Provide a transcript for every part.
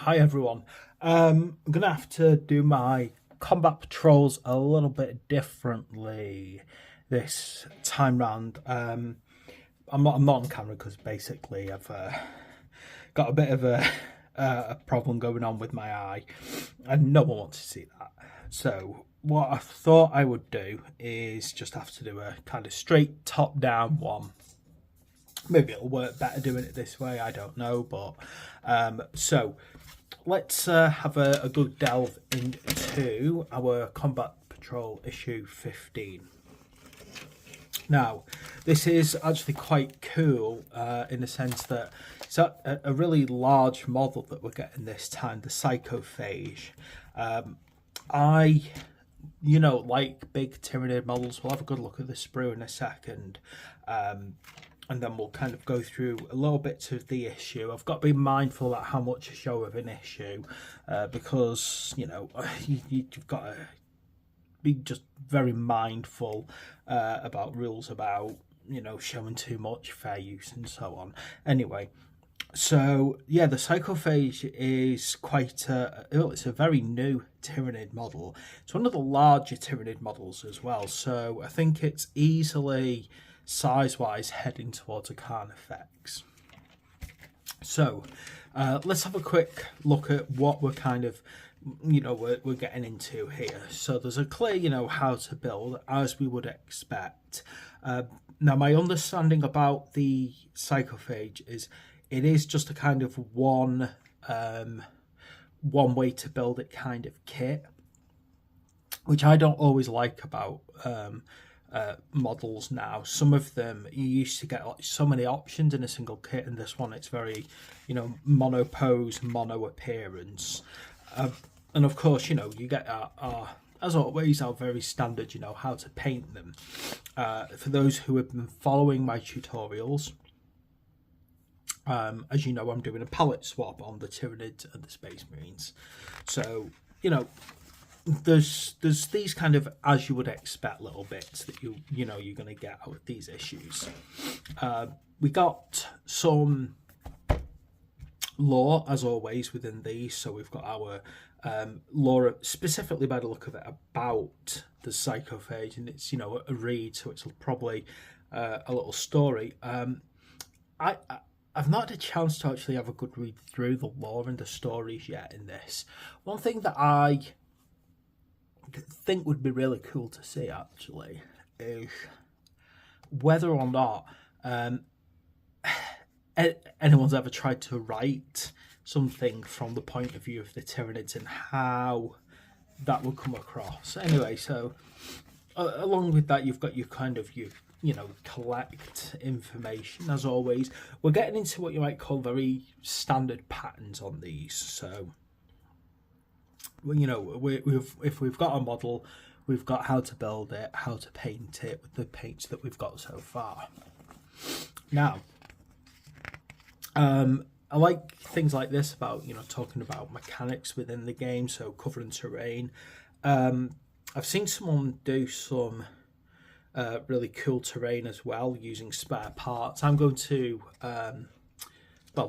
Hi everyone. I'm gonna have to do my combat patrols a little bit differently this time round. I'm not on camera because basically I've got a bit of a problem going on with my eye, and no one wants to see that. So what I thought I would do is just have to do a kind of straight top down one. Maybe it'll work better doing it this way. I don't know, but so let's have a good delve into our Combat Patrol issue 15. Now, this is actually quite cool in the sense that it's a really large model that we're getting this time, the Psychophage. Like big Tyranid models. We'll have a good look at the sprue in a second. And then we'll kind of go through a little bit of the issue. I've got to be mindful about how much I show of an issue because, you've got to be just very mindful about rules about, showing too much, fair use and so on. Anyway, so yeah, the Psychophage is it's a very new Tyranid model. It's one of the larger Tyranid models as well. So I think it's easily size-wise heading towards a Carnifex. So let's have a quick look at what we're kind of, we're getting into here. So there's a clear, how to build as we would expect. Now, my understanding about the Psychophage is it is just a kind of one way to build it kind of kit, which I don't always like about models now. Some of them you used to get so many options in a single kit, and this one it's very mono pose, mono appearance, and of course you get our as always our very standard how to paint them. For those who have been following my tutorials, as you know, I'm doing a palette swap on the Tyranids and the Space Marines, so there's these kind of, as you would expect, little bits that you're going to get out of these issues. We got some lore as always within these, so we've got our lore specifically by the look of it about the Psychophage, and it's a read, so it's probably a little story. I've not had a chance to actually have a good read through the lore and the stories yet in this. One thing that I think would be really cool to see actually is whether or not anyone's ever tried to write something from the point of view of the Tyranids and how that would come across. Anyway, so along with that, you've got your kind of collect information as always. We're getting into what you might call very standard patterns on these. So if we've got a model, we've got how to build it, how to paint it with the paints that we've got so far. Now, I like things like this about talking about mechanics within the game, so cover and terrain. I've seen someone do some really cool terrain as well using spare parts. I'm going to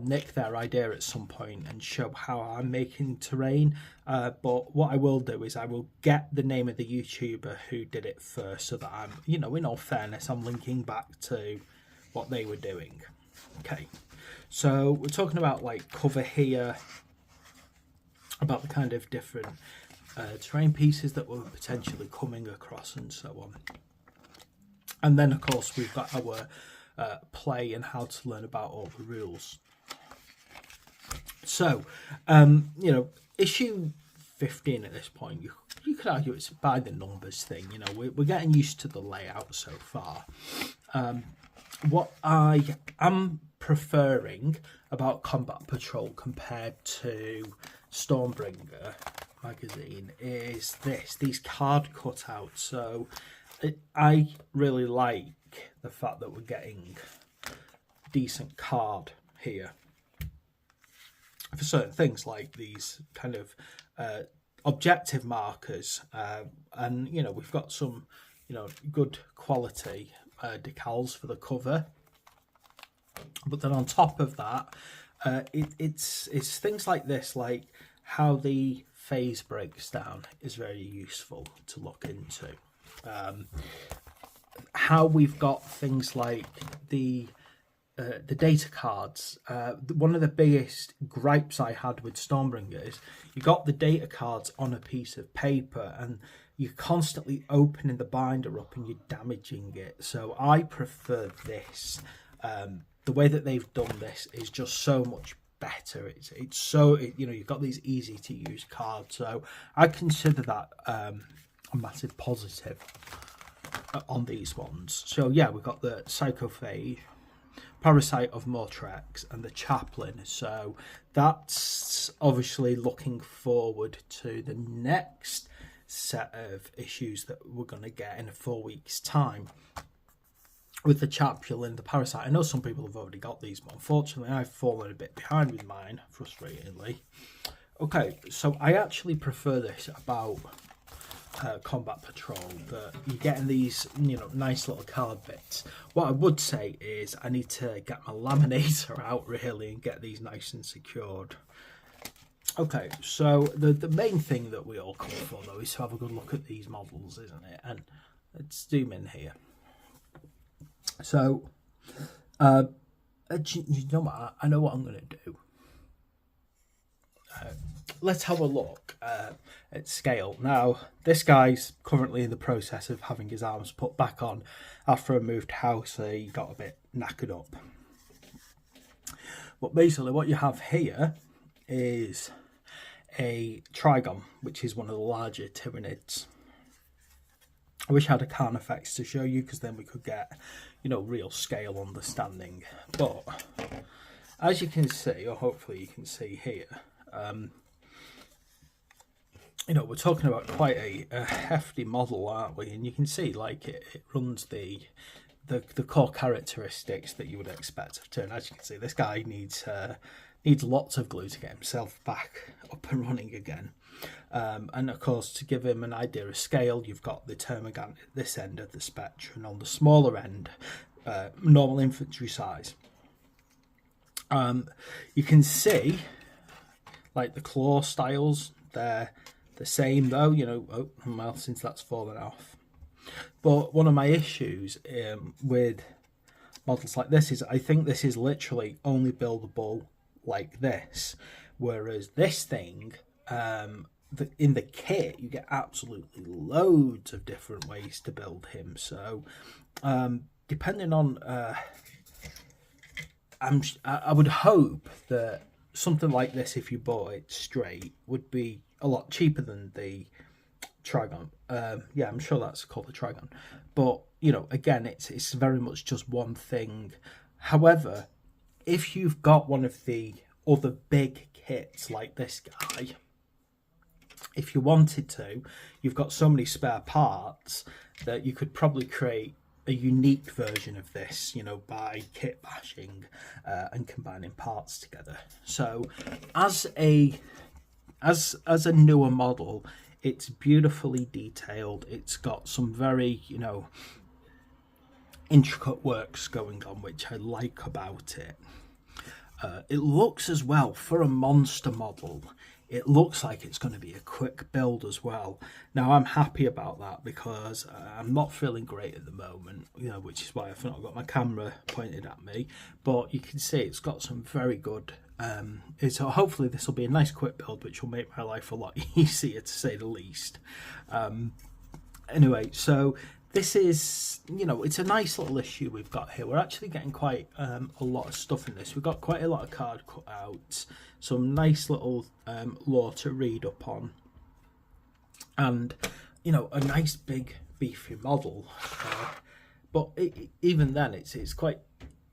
nick their idea at some point and show how I'm making terrain, but what I will do is I will get the name of the YouTuber who did it first, so that I'm in all fairness I'm linking back to what they were doing. Okay, so we're talking about like cover here, about the kind of different terrain pieces that we're potentially coming across and so on, and then of course we've got our play and how to learn about all the rules. So, issue 15 at this point, you could argue it's by the numbers thing. We're getting used to the layout so far. What I am preferring about Combat Patrol compared to Stormbringer magazine is these card cutouts. So I really like the fact that we're getting decent card here for certain things like these kind of objective markers, and we've got some good quality decals for the cover, but then on top of that It's things like this, like how the phase breaks down, is very useful to look into. How we've got things like the data cards. One of the biggest gripes I had with Stormbringer is you got the data cards on a piece of paper and you're constantly opening the binder up and you're damaging it. So I prefer this. The way that they've done this is just so much better. It's so, you've got these easy to use cards. So I consider that a massive positive on these ones. So yeah, we've got the Psychophage, Parasite of Mortrex, and the Chaplain. So that's obviously looking forward to the next set of issues that we're going to get in 4 weeks' time. With the Chaplain, the Parasite, I know some people have already got these, but unfortunately I've fallen a bit behind with mine, frustratingly. Okay, so I actually prefer this about Combat Patrol, that you're getting these nice little card bits. What I would say is I need to get my laminator out really and get these nice and secured. Okay, so the main thing that we all come for though is to have a good look at these models, isn't it? And let's zoom in here. So you know what, I know what I'm going to do. Let's have a look at scale. Now, this guy's currently in the process of having his arms put back on after a moved house. He got a bit knackered up. But basically what you have here is a Trigon, which is one of the larger Tyranids. I wish I had a Carnifex to show you, because then we could get, real scale understanding. But as you can see, or hopefully you can see here, we're talking about quite a hefty model, aren't we? And you can see, like, it runs the core characteristics that you would expect of Tyranid. As you can see, this guy needs lots of glue to get himself back up and running again. And of course, to give him an idea of scale, you've got the Termagant at this end of the spectrum, on the smaller end, normal infantry size. You can see, like, the claw styles, they're the same though, oh, well, since that's fallen off. But one of my issues with models like this is I think this is literally only buildable like this, whereas this thing, in the kit, you get absolutely loads of different ways to build him. So depending on, I would hope that something like this, if you bought it straight, would be a lot cheaper than the Trigon. Yeah, I'm sure that's called the Trigon. But, again, it's very much just one thing. However, if you've got one of the other big kits like this guy, if you wanted to, you've got so many spare parts that you could probably create a unique version of this, by kit bashing and combining parts together. So as a newer model, it's beautifully detailed. It's got some very, intricate works going on, which I like about it. It looks as well, for a monster model, it looks like it's going to be a quick build as well. Now, I'm happy about that because I'm not feeling great at the moment, which is why I've not got my camera pointed at me. But you can see it's got some very good... so hopefully this will be a nice quick build, which will make my life a lot easier, to say the least. Anyway, so this is, it's a nice little issue we've got here. We're actually getting quite a lot of stuff in this. We've got quite a lot of card cutouts, some nice little lore to read up on, and, a nice big beefy model. But even then, it's quite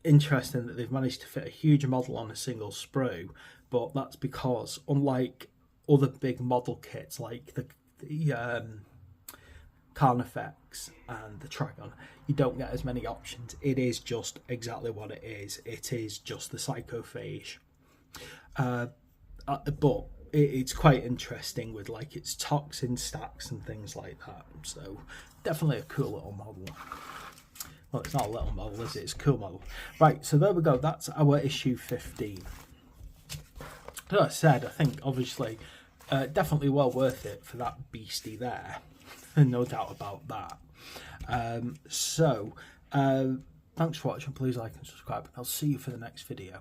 interesting that they've managed to fit a huge model on a single sprue, but that's because, unlike other big model kits like the Carnifex and the Trigon, you don't get as many options. It is just exactly what it is. It is just the Psychophage. But it's quite interesting with, like, its toxin stacks and things like that. So definitely a cool little model. Well, it's not a little model, is it? It's a cool model. Right, so there we go. That's our issue 15. As I said, I think obviously definitely well worth it for that beastie there. No doubt about that. Thanks for watching. Please like and subscribe. I'll see you for the next video.